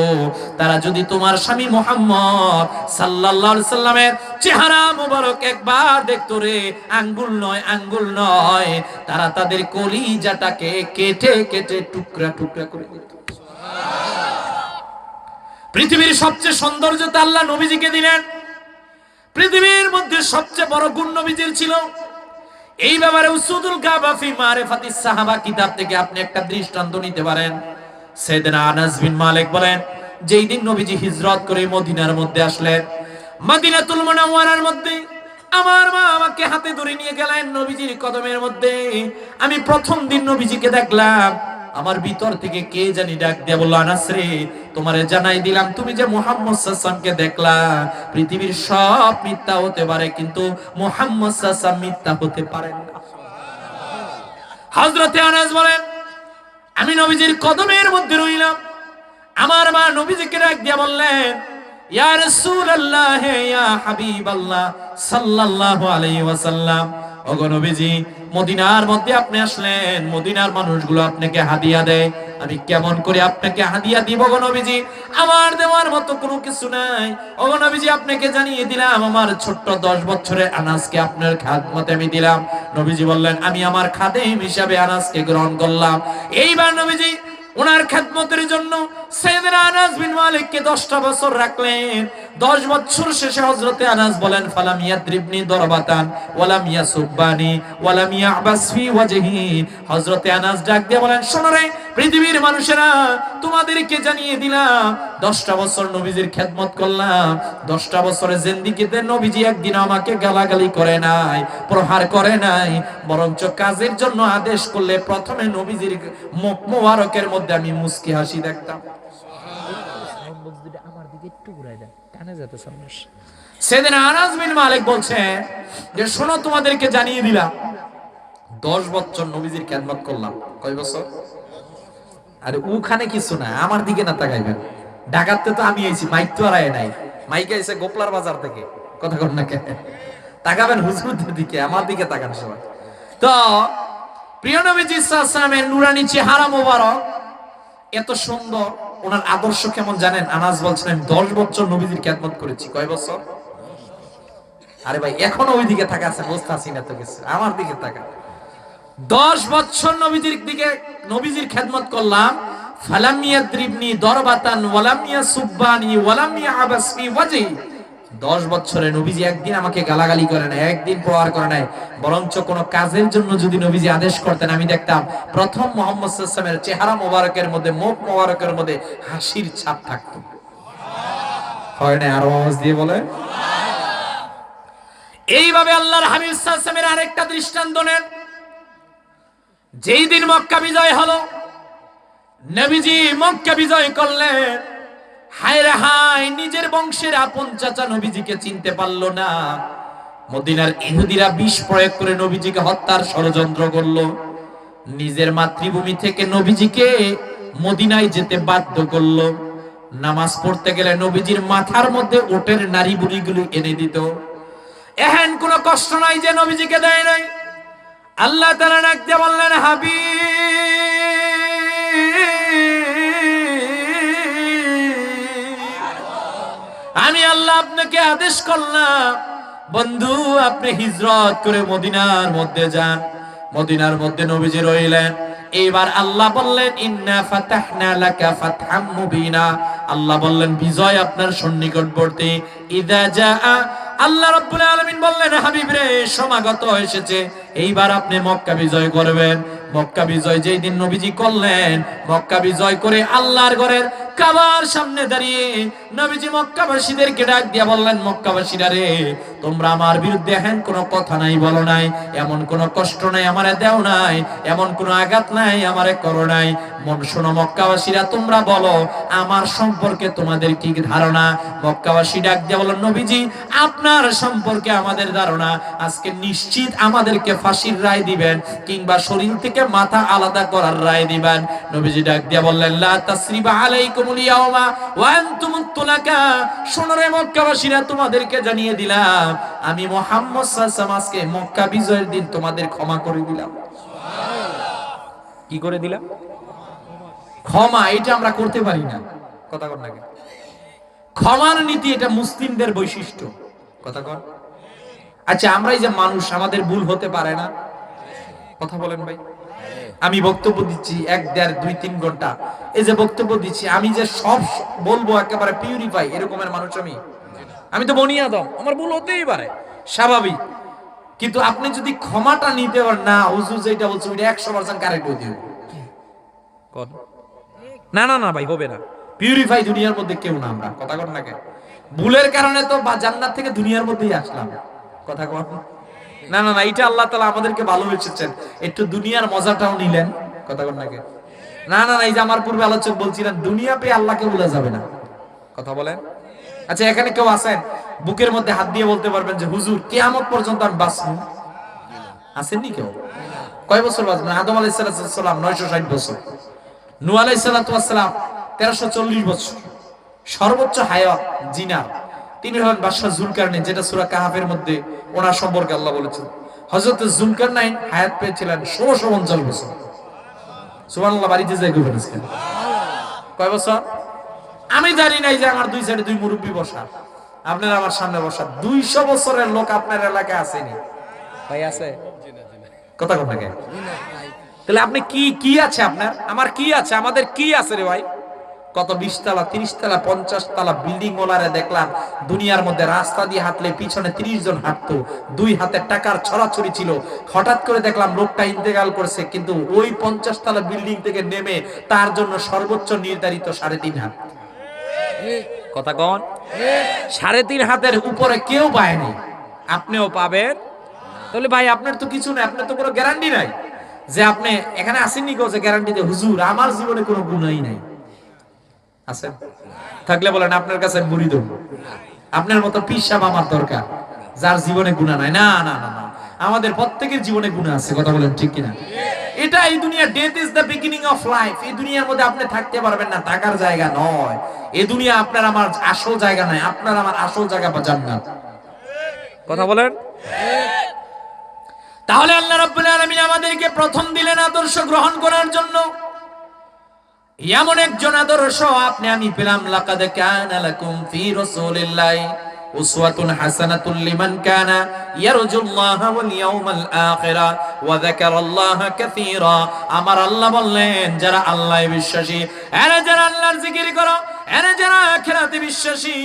তারা যদি তোমার স্বামী মুহাম্মদ সাল্লাল্লাহু আলাইহি সাল্লামের চেহারা মোবারক একবার দেখতো রে, আঙ্গুল নয়, আঙ্গুল নয়, তারা তাদের কলিজাটাকে কেটে কেটে টুকরা টুকরা করে দিত। পৃথিবীর সবচেয়ে সৌন্দর্যতা আল্লাহ নবীজিকে দিলেন। পৃথিবীর মধ্যে সবচেয়ে বড় গুণ নবীজির ছিল। এই ব্যাপারে উসুদুল কাবা ফি মারিফাতিস সাহাবা কিতাব থেকে আপনি একটা দৃষ্টান্ত নিতে পারেন। সাইয়েদনা আনাস বিন মালিক বলেন, যেই দিন নবীজি হিজরত করে মদিনার মধ্যে আসলেন, মদিনাতুল মুনাওয়ারার মধ্যে আমার মা আমাকে হাতে ধরে নিয়ে গেলেন নবীজির কদমের মধ্যে। আমি প্রথম দিন নবীজিকে দেখলাম, আমার ভিতর থেকে কে জানি ডাক দিয়ে বলল, আনাস রে, তোমারে জানাই দিলাম, তুমি যে মুহাম্মদ সাল্লাল্লাহু আলাইহি ওয়াসাল্লামকে দেখলা, পৃথিবীর সব মিথ্যা হতে পারে কিন্তু মুহাম্মদ সাল্লাল্লাহু আলাইহি ওয়াসাল্লাম মিথ্যা হতে পারেন না। হযরতে আনাস বলেন, আমি নবীজির কদমের মধ্যে রইলাম। আমার মা নবীজিকে ডাক দিয়ে বললেন, ইয়া রাসূলুল্লাহ, ইয়া হাবিবাল্লাহ সাল্লাল্লাহু আলাইহি ওয়াসাল্লাম, ওগো নবীজি, মদিনার মধ্যে আপনি আসলেন, মদিনার মানুষগুলো আপনাকে হাদিয়া দেয়, আমি কেমন করে আপনাকে হাদিয়া দিব গো নবীজি? আমার দেওয়ার মতো কোনো কিছু নাই। ওগো নবীজি, আপনাকে জানিয়ে দিলাম, আমার ছোট্ট 10 বছরের আনাসকে আপনার খেদমতে আমি দিলাম। নবীজি বললেন, আমি আমার খাদেম হিসাবে আনাসকে গ্রহণ করলাম। এইবার নবীজি ওনার খেদমতের জন্য সাইয়েদনা আনাস বিন মালিককে 10টা বছর রাখলেন। 10 বছর শেষে হযরতে আনাস বলেন, ফালাম ইয়াদ্রিবনি দরবাতান ওয়ালাম ইয়াসুববানি ওয়ালাম ইয়াবাস ফি ওয়াজহি। হযরতে আনাস ডাক দিয়ে বলেন, শোনো রে পৃথিবীর মানুষেরা, তোমাদেরকে জানিয়ে দিলাম, 10টা বছর নবীজির খেদমত করলাম, 10টা বছরের জিন্দেগিতে নবীজি একদিন আমাকে গালাগালি করে নাই, প্রহার করে নাই, বরঞ্চ কাজের জন্য আদেশ করলে প্রথমে নবীজির মুখ মোবারকের মধ্যে আমি মুস্কি হাসি দেখতাম। আমার দিকে একটু ঘুরাই দেন, কানে যেতে সমস্যা। সাইয়েদনা আনাস বিন মালিক বলছেন যে, শোনো, তোমাদেরকে জানিয়ে দিলাম, 10 বছর নবীজির খেদমত করলাম। কয় বছর? আরে ওখানে কিছু না, আমার দিকে না তাকাইবেন। ঢাকাতে তো আমি আইছি, মাইক তো আর আয় নাই, মাইক আইছে গোপলার বাজার থেকে। কথা কর না কেন? তাকাবেন হুজুরদের দিকে, আমার দিকে তাকান সবাই। তো প্রিয় নবীজি সাল্লাল্লাহু আলাইহি ওয়াসাল্লামের নুরানি চেহারা মোবারক এত সুন্দর, ওনার আদর্শ কেমন জানেন? আনাস বলছেন, আমি 10 বছর নবীজির খেদমত করেছি। কয় বছর? আরে ভাই, এখনো ওই দিকে তাকাচ্ছেন, বুঝতে আসি না তো কিছু, আমার দিকে তাকান। 10 বছর নবীজির খেদমত করলাম। ফালাম ইয়াদ্রিবনি দরবাতান ওয়ালাম ইয়াসুববানি ওয়ালাম ইয়াবাস ফি ওয়াজহি। 10 বছরে নবীজি একদিন আমাকে গালাগালি করে নাই, একদিন প্রহার করে নাই, বরঞ্চ কোন কাজের জন্য যদি নবীজি আদেশ করতেন, আমি দেখতাম প্রথম মুহাম্মদ সাল্লাল্লাহু আলাইহি ওয়াসাল্লামের চেহারা মোবারকের মধ্যে, মুখ মোবারকের মধ্যে হাসির ছাপ থাকতো। হয় না? আরো আওয়াজ দিয়ে বলে। এইভাবে আল্লাহর হাবিব সাল্লাল্লাহু আলাইহি ওয়াসাল্লামের আরেকটা দৃষ্টান্ত নেন। যেই দিন মক্কা বিজয় হলো, নবীজি মক্কা বিজয় করলেন, হায় রে হায়, নিজের বংশের আপন চাচা নবীজিকে চিনতে পারলো না। মদিনার ইহুদিরা বিষ প্রয়োগ করে নবীজিকে হত্যার ষড়যন্ত্র করলো। নিজের মাতৃভূমি থেকে নবীজিকে মদিনায় যেতে বাধ্য করলো। নামাজ পড়তে গেলে নবীজির মাথার মধ্যে ওটের নারী বুড়িগুলো এনে দিত। এহেন কোনো কষ্ট নাই যে নবীজিকে দেয় নাই। আল্লাহ তাআলা ডাক দিয়ে বললেন, আমি আল্লাহ আপনাকে আদেশ করলাম, বন্ধু, আপনি হিজরত করে মদিনার মধ্যে যান। মদিনার মধ্যে নবীজি রইলেন। এইবার আল্লাহ বললেন, ইন্না ফাতাহনা লাকা ফাতহাম মুবিনা। আল্লাহ বললেন, বিজয় আপনার সন্নিকটবর্তী। ইযা জাআ, আল্লাহ রাব্বুল আলামিন বললেন, হাবিব রে, সমাগত এসেছে, এইবার আপনি মক্কা বিজয় করবেন। মক্কা বিজয় যেই দিন নবীজি করলেন, মক্কা বিজয় করে আল্লাহর ঘরের কাবার সামনে দাঁড়িয়ে নবীজি মক্কাবাসীদেরকে ডাক দিয়া বললেন, মক্কাবাসীরা রে, তোমরা আমার বিরুদ্ধে এহেন কোনো কথা নাই, বলো নাই, এমন কোনো কষ্ট নাই আমারে দেও নাই, এমন কোনো আঘাত নাই আমারে করো নাই। মন শোনো মক্কাবাসীরা, তোমরা বলো আমার সম্পর্কে তোমাদের কি ধারণা? মক্কাবাসী ডাক দিয়া বললেন, নবীজি, আপনার সম্পর্কে আমাদের ধারণা, আজকে নিশ্চিত আমাদেরকে ফাঁসির রায় দিবেন, কিংবা শরীর থেকে মাথা আলাদা করার রায় দিবেন। নবীজি ডাক দিয়া বললেন, লা তাসরিবা আলাইকুমুল ইয়াওমা ওয়া আনতুমুত তুলাকা। শোনো রে মক্কাবাসীরা, তোমাদেরকে জানিয়ে দিলাম, আমি মুহাম্মদ সাল্লাল্লাহু আলাইহি ওয়াসাল্লাম আজকে মক্কা বিজয়ের দিন তোমাদের ক্ষমা করে দিলাম। কি করে দিলাম? ক্ষমা, এটা আমরা করতে পারি না। কথা কর না কেন? ক্ষমার নীতি এটা মুসলিমদের বৈশিষ্ট্য। কথা কর। আচ্ছা, আমরা এই যে মানুষ, আমাদের ভুল হতে পারে না? কথা বলেন ভাই। আমি বক্তব্য দিচ্ছি 1, 1.5, 2, 3 ঘন্টা, এই যে বক্তব্য দিচ্ছি, আমি যে সব বলবো একেবারে পিউরিফাই এরকমের মানুষ আমি তো বনি আদম, আমার ভুল হতেই পারে, স্বাভাবিক। কিন্তু আপনি যদি ক্ষমাটা নিতে পারেন না, হুজুর যেটা বলছে ওইটা 100% কারেক্ট হয়ে দিও। না না না ভাই, হবে না। পিউরিফাই দুনিয়ার মধ্যে কেউ না আমরা, কথা কর না কেন? ভুলের কারণে তো বা জান্নাত থেকে দুনিয়ার মধ্যেই আসলাম, কথা কর না। না না, এটা আল্লাহ তাআলা আমাদেরকে ভালোবেসেছেন, একটু দুনিয়ার মজাটাও নিলেন, কথা কর না কেন? না না না, এই যে আমার পূর্বে আলোচক বলছিলেন দুনিয়া পেয়ে আল্লাহকে ভুলা যাবে না, কথা বলেন। আচ্ছা, এখানে কেউ আছেন বুকের মধ্যে হাত দিয়ে বলতে পারবেন যে হুজুর কিয়ামত পর্যন্ত আমি বাঁচবো? আসেননি কেউ? কয় বছর বাঁচবেন? আদম আলাইহিস সালাম 960 বছর, নূহ আলাইহিস সালাম 1340 বছর, সর্বোচ্চ হায়াত জিনার তিনি হলেন বাদশাহ জুলকারনাইন, যেটা সূরা কাহাফের মধ্যে ওনার সম্পর্কে আল্লাহ বলেছেন। হযরত জুলকারনাইন হায়াত পেয়েছিলেন 1650 বছর। সুবহানাল্লাহ, বাড়িতে যাই কই ফেলেছেন কয় বছর? আমি জানি নাই যে আমার দুই সাইডে দুই মুরব্বী বসা, আপনার আমার সামনে বসা 200 বছরের লোক আপনার এলাকায় আসেনি ভাই আছে? কথা কথা কে? তাহলে আপনি কি কি আছে আপনার? আমার কি আছে? আমাদের কি আছে রে ভাই? কত 20 তলা 30 তলা 50 তলা বিল্ডিং ওলারে দেখলাম দুনিয়ার মধ্যে রাস্তা দিয়ে হাঁটলে পিছনে 30 জন হাঁটতো, দুই হাতে টাকার ছড়াছড়ি ছিল। হঠাৎ করে দেখলাম লোকটা ইন্তেকাল করছে, কিন্তু ওই 50 তলা বিল্ডিং থেকে নেমে তার জন্য সর্বোচ্চ নির্ধারিত 3.5 হাত, কথা কন। 3.5 হাতের উপরে কেউ পায়নি, আপনিও পাবেন। তাহলে ভাই আপনার তো কিছু নাই, আপনার তো কোনো গ্যারান্টি নাই যে আপনি এখানে আসেননি কেউ যে গ্যারান্টি দিয়ে হুজুর আমার জীবনে কোনো গুনাহই নাই আছে? থাকলে বলেন আপনার কাছে বুড়ি দেব, আপনার মতো পীর সাহেব আমার দরকার যার জীবনে গুনাহ নাই। না না না না, আমাদের প্রত্যেকের জীবনে গুনাহ আছে, কথা বলেন ঠিক কিনা? এটা এই দুনিয়া, death is the beginning of life. এই দুনিয়ার মধ্যে আপনি থাকতে পারবেন না, থাকার জায়গা নয়। এই দুনিয়া আপনার আমার আসল জায়গা নয়, আপনার আমার আসল জায়গা বা জান্নাত, কথা বলেন। তাহলে আল্লাহ রাব্বুল আলামিন আমাদেরকে প্রথম দিলেন আদর্শ গ্রহণ করার জন্য। এমন একজন আদর্শ আপনি আমি পেলাম, লাকাদ কানা লাকুম ফি রাসূলিল্লাহি উসওয়াতুন হাসানাতুল লিমান কানা ইয়ারজুল্লাহা ওয়াল ইয়াউমাল আখিরা ওয়া যাকারাল্লাহা কাসীরা। আমার আল্লাহ বললেন যারা আল্লাহে বিশ্বাসী, এরা যারা আল্লাহর জিকির করো, এরা যারা আখিরাতে বিশ্বাসী,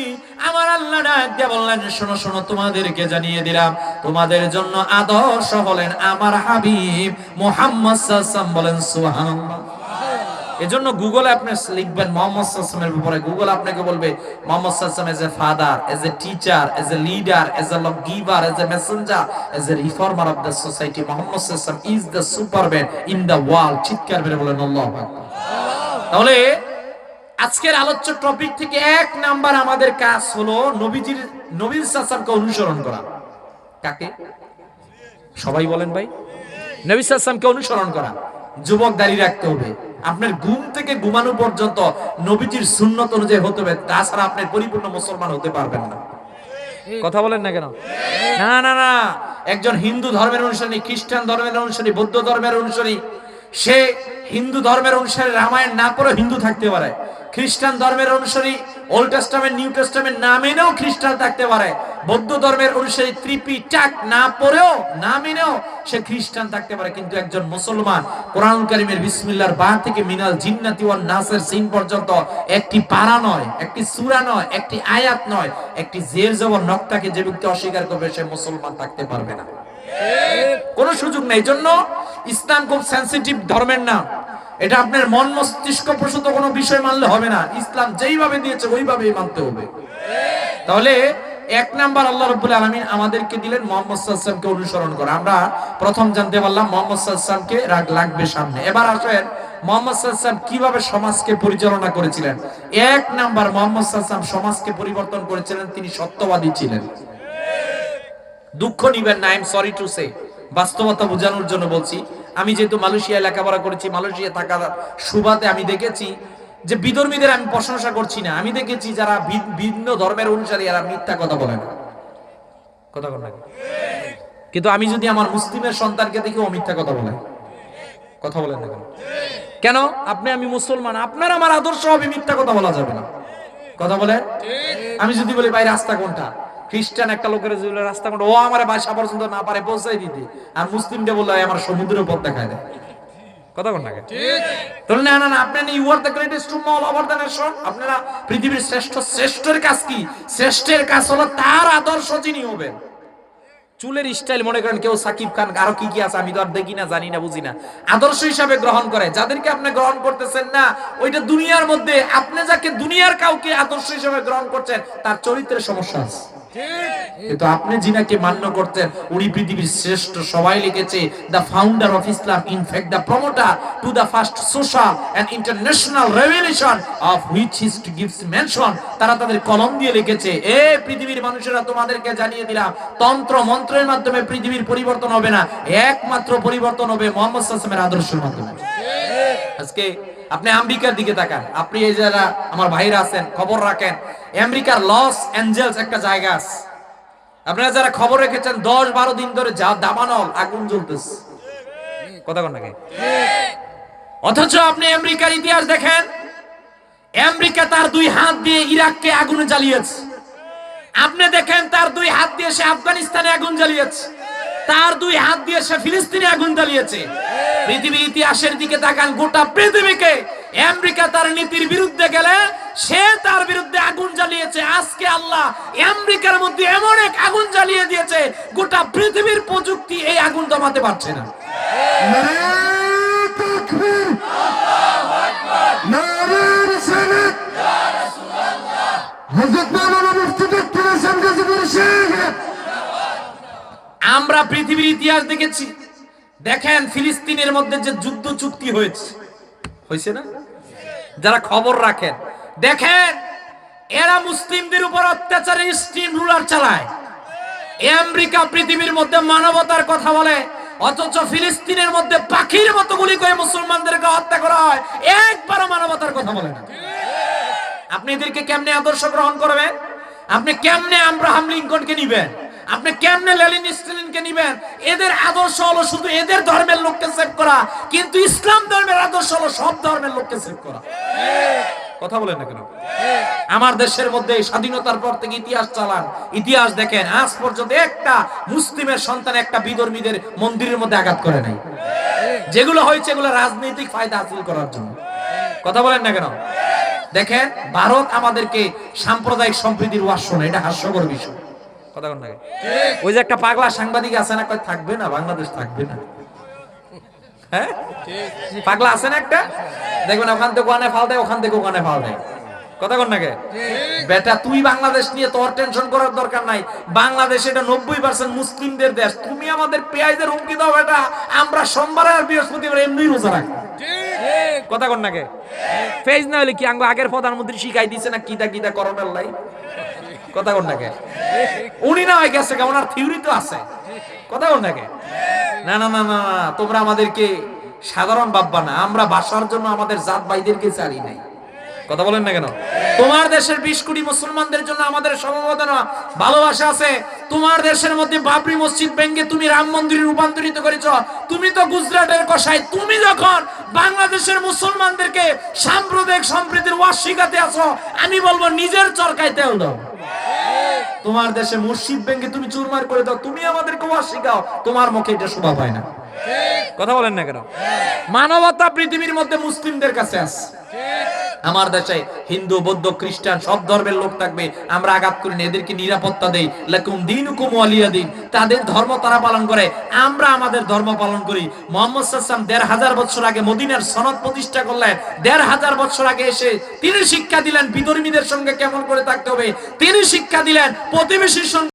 আমার আল্লাহ ডাক দিয়ে বললেন শোনো শোনো, তোমাদেরকে জানিয়ে দিলাম তোমাদের জন্য আদর্শ হলেন আমার হাবিব মুহাম্মদ সাল্লাল্লাহু আলাইহি ওয়াসাল্লাম। বলেন সুবহানাল্লাহ। এজন্য গুগলে আপনি লিখবেন মোহাম্মদ সাল্লাল্লাহু আলাইহি ওয়াসাল্লামের ব্যাপারে, গুগল আপনাকে বলবে মোহাম্মদ সাল্লাল্লাহু আলাইহি ওয়াসাল্লাম as a father, as a teacher, as a leader, as a love giver, as a Messenger, as a reformer of the society, Mohammad সাল্লাল্লাহু আলাইহি ওয়াসাল্লাম is the Superman in the world. চিৎকার করে বলেন আল্লাহু আকবার। তাহলে আজকের আলোচ্য টপিক থেকে 1 নাম্বার আমাদের কাজ হলো নবী সাল্লাল্লাহু আলাইহি ওয়াসাল্লামকে অনুসরণ করা। কাকে? সবাই বলেন ভাই। নবী সাল্লাল্লাহু আলাইহি ওয়াসাল্লামকে অনুসরণ করা। যুবক দাঁড়িয়ে রাখতে হবে, আপনার ঘুম থেকে ঘুমানো পর্যন্ত নবীজির সুন্নত অনুযায়ী হতে হবে, তাছাড়া আপনি পরিপূর্ণ মুসলমান হতে পারবেন না। কথা বলেন না কেন? না না না, একজন হিন্দু ধর্মের অনুসারী, খ্রিস্টান ধর্মের অনুসারী, বৌদ্ধ ধর্মের অনুসারী, সে হিন্দু ধর্মের অনুসারী রামায়ণ না পড়েও হিন্দু থাকতে পারে। খ্রিস্টান ধর্মের অনুসারী ওল্ড টেস্টামেন্ট নিউ টেস্টামেন্ট না মেনেও খ্রিস্টান থাকতে পারে। বৌদ্ধ ধর্মের অনুসারী ত্রিপিটক না পড়েও না মেনেও সে খ্রিস্টান থাকতে পারে। কিন্তু একজন মুসলমান কোরআনুল কারীমের বিসমিল্লাহর বা থেকে মিনাল জিন্নাতি ওয়ান নাসের সিন পর্যন্ত একটি পারা নয়, একটি সূরা নয়, একটি আয়াত নয়, একটি জের জবর নক্তাকে যে ব্যক্তি অস্বীকার করবে সে মুসলমান থাকতে পারবে না, কোনো সুযোগ নেই। জন্য ইসলাম খুব সেনসিটিভ ধর্মের নাম, এটা আপনার মন মস্তিষ্ক প্রসূত কোনো বিষয় মানলে হবে না। ইসলাম যেইভাবে দিয়েছে ওইভাবেই মানতে হবে। তাহলে 1 নাম্বার আল্লাহ রাব্বুল আলামিন আমাদেরকে দিলেন মুহাম্মদ সাল্লাল্লাহু আলাইহি ওয়াসাল্লামকে অনুসরণ করা। আমরা প্রথম জানতে পারলাম মুহাম্মদ সাল্লাল্লাহু আলাইহি ওয়াসাল্লামকে রাগ লাগবে সামনে। এবার আসেন মুহাম্মদ সাল্লাল্লাহু আলাইহি ওয়াসাল্লাম কিভাবে সমাজকে পরিচালনা করেছিলেন। 1 নাম্বার মুহাম্মদ সাল্লাল্লাহু আলাইহি ওয়াসাল্লাম সমাজকে পরিবর্তন করেছিলেন, তিনি সত্যবাদী ছিলেন। দুঃখ নিবেন না, I am sorry to say, বাস্তবতা বোঝানোর জন্য বলছি। আমি যেহেতু মালয়েশিয়ায় লেখাপড়া করেছি, মালয়েশিয়া থাকার সুবাদে আমি দেখেছি যে বিধর্মীদের আমি প্রশংসা করছি না, আমি দেখেছি যারা ভিন্ন ধর্মের অনুসারী এরা মিথ্যা কথা বলে না, কথা বলে না। কিন্তু আমি যদি আমার মুসলিমের সন্তানকে দেখি ও মিথ্যা কথা বলে, কথা বলেন না কেন? কেন? আপনি আমি মুসলমান, আপনার আমার আদর্শ হবে, মিথ্যা কথা বলা যাবে না, কথা বলে। আমি যদি বলি ভাই রাস্তা কোনটা, খ্রিস্টান একটা লোকের যে রাস্তা কোনটা, ও আমার বাসা পর্যন্ত না পারে পৌঁছাই দিতে, আর মুসলিমটা বললে আমার সমুদ্রের পথ দেখায় দেয়, কথা বল না কেন? তাহলে না না না, আপনি you are the greatest to all over the nation. আপনারা পৃথিবীর শ্রেষ্ঠ, শ্রেষ্ঠের কাজ কি? শ্রেষ্ঠের কাজ হলো তার আদর্শ যিনি হবেন, চুলের স্টাইল মনে করেন কেউ সাকিব খান, আরো কি কি আছে আমি তো আর দেখি না, জানি না, বুঝি না, আদর্শ হিসাবে গ্রহণ করে। যাদেরকে আপনি গ্রহণ করতেছেন না, ওইটা দুনিয়ার মধ্যে আপনি যাকে দুনিয়ার কাউকে আদর্শ হিসাবে গ্রহণ করছেন তার চরিত্রের সমস্যা আছে। কিন্তু আপনি যিনাকে মান্য করতেন উনি পৃথিবীর শ্রেষ্ঠ, সবাই লিখেছে the founder of Islam, in fact the promoter to the first social and international revolution of which history gives mention. তারা তাদের কলম দিয়ে লিখেছে, এ পৃথিবীর মানুষেরা তোমাদেরকে জানিয়ে দিলাম, তন্ত্র মন্ত্রের মাধ্যমে পৃথিবীর পরিবর্তন হবে না, একমাত্র পরিবর্তন হবে মুহাম্মদ সাল্লাল্লাহু আলাইহি ওয়াসাল্লামের আদর্শের মাধ্যমে। আজকে আপনি আমেরিকার দিকে তাকান, আপনি এই যারা আমার ভাইরা আছেন খবর রাখেন, আমেরিকার লস অ্যাঞ্জেলস একটা জায়গা আছে, আপনারা যারা খবর রেখেছেন 10-12 দিন ধরে যা দাবানল আগুন জ্বলতেছে, কথা কোন নাকি? অথচ আপনি আমেরিকার ইতিহাস দেখেন, আমেরিকা তার 2 হাত দিয়ে ইরাককে আগুনে জ্বালিয়েছে। আপনি দেখেন তার 2 হাত দিয়ে সে আফগানিস্তানে আগুন জ্বালিয়েছে, তার 2 হাত দিয়ে সে ফিলিস্তিনে আগুন জ্বালিয়েছে। পৃথিবীর ইতিহাসের দিকে তাকান, গোটা পৃথিবীকে আমেরিকা তার নীতির বিরুদ্ধে গেলে সে তার বিরুদ্ধে আগুন জ্বালিয়েছে। আজকে আল্লাহ আমেরিকার মধ্যে এমন এক আগুন জ্বালিয়ে দিয়েছে, গোটা পৃথিবীর প্রযুক্তি এই আগুন দমাতে পারছে না। আমরা পৃথিবীর ইতিহাস দেখেছি, দেখেন ফিলিস্তিনের মধ্যে যে যুদ্ধ চুক্তি হয়েছে না, যারা খবর রাখেন দেখেন, এরা মুসলিমদের উপর অত্যাচারের স্টিম রুলার চালায়। আমেরিকা পৃথিবীর মধ্যে মানবতার কথা বলে, অথচ ফিলিস্তিনের মধ্যে পাখির মতো গুলি করে মুসলমানদেরকে হত্যা করা হয়, একবারও মানবতার কথা বলে না। আপনি এদেরকে কেমনে আদর্শ গ্রহণ করবেন? আপনি কেমনে আব্রাহাম লিঙ্কনকে নিবেন? আপনি কেমনে লেনিন স্ট্যালিনকে নিবেন? এদের আদর্শ হলো শুধু এদের ধর্মের লোককে সেভ করা, কিন্তু ইসলাম ধর্মের আদর্শ হলো সব ধর্মের লোককে সেভ করা। কথা বলেন না কেন? আমার দেশের মধ্যে স্বাধীনতার পর থেকে ইতিহাস চালান, ইতিহাস দেখেন, আজ পর্যন্ত একটা মুসলিমের সন্তান একটা বিধর্মীদের মন্দিরের মধ্যে আঘাত করে নাই। যেগুলো হয়েছে এগুলো রাজনৈতিক ফায়দা হাসিল করার জন্য। কথা বলেন না কেন? দেখেন ভারত আমাদেরকে সাম্প্রদায়িক সম্প্রীতির ওয়াজ শোনায়, এটা হাস্যকর বিষয়। কথা বলেন না কেন? ওই যে একটা পাগলা সাংবাদিক আছে না, কয় থাকবে না বাংলাদেশ, থাকবে না, হ্যাঁ পাগলা আছে না একটা, দেখবেন ওখান থেকে ওখানে ফাল দেয়, ওখান থেকে ওখানে ফাল দেয়। কথা কন নাকি? বেটা তুই বাংলাদেশ নিয়ে তোর টেনশন করার দরকার নাই, বাংলাদেশ এটা 90% মুসলিমদের দেশ, তুমি আমাদের পেঁয়াজের হুমকি দাও বেটা, আমরা সোমবার আর বৃহস্পতিবার এমনি রোজা রাখি। কথা কন নাকি? পেঁয়াজ না হলে কি আঙ্গ আগের প্রধানমন্ত্রী শিখাই দিছে না কিতা কিতা করণের লাই? কথা কন নাকি? উনি না হয়ে গেছে কেমন, আর থিওরি তো আছে। কথা কন নাকি? না না না না, তোমরা আমাদেরকে সাধারণ ভাববা না, আমরা বাসার জন্য আমাদের জাত ভাইদেরকে চাই নাই। কথা বলেন না কেন? তোমার দেশের 20 কোটি মুসলমানদের জন্য আমাদের সমবেদনা ভালোবাসা আছে। তোমার দেশের মধ্যে বাবরি মসজিদ ভেঙে তুমি রাম মন্দিরে রূপান্তরিত করেছ, তুমি তো গুজরাটের কসাই। তুমি যখন বাংলাদেশের মুসলমানদেরকে সাম্প্রদায়িক সম্প্রীতির ওয়াজ শিখাতে আসো, আমি বলবো নিজের চরকায় তেল দাও। তোমার দেশে মসজিদ ভেঙে তুমি চুরমার করে দাও, তুমি আমাদেরকে ওয়াজ শিখাও, তোমার মুখে এটা শোভা পায় না। কথা বলেন না কেন? মানবতা পৃথিবীর মধ্যে মুসলিমদের কাছে আছে। আমার দেশে হিন্দু বৌদ্ধ খ্রিস্টান সব ধর্মের লোক থাকবে, আমরা আঘাত করি না, এদেরকে নিরাপত্তা দেই। লাকুম দীনুকুম ওয়ালিয়া দিন, তাদের ধর্ম তারা পালন করে, আমরা আমাদের ধর্ম পালন করি। মুহাম্মদ সাল্লাল্লাহু আলাইহি ওয়াসাল্লাম 1500 বছর আগে মদিনার সনদ প্রতিষ্ঠা করলেন, 1500 বছর আগে এসে তিনি শিক্ষা দিলেন বিধর্মীদের সঙ্গে কেমন করে থাকতে হবে, তিনি শিক্ষা দিলেন প্রতিবেশীর সঙ্গে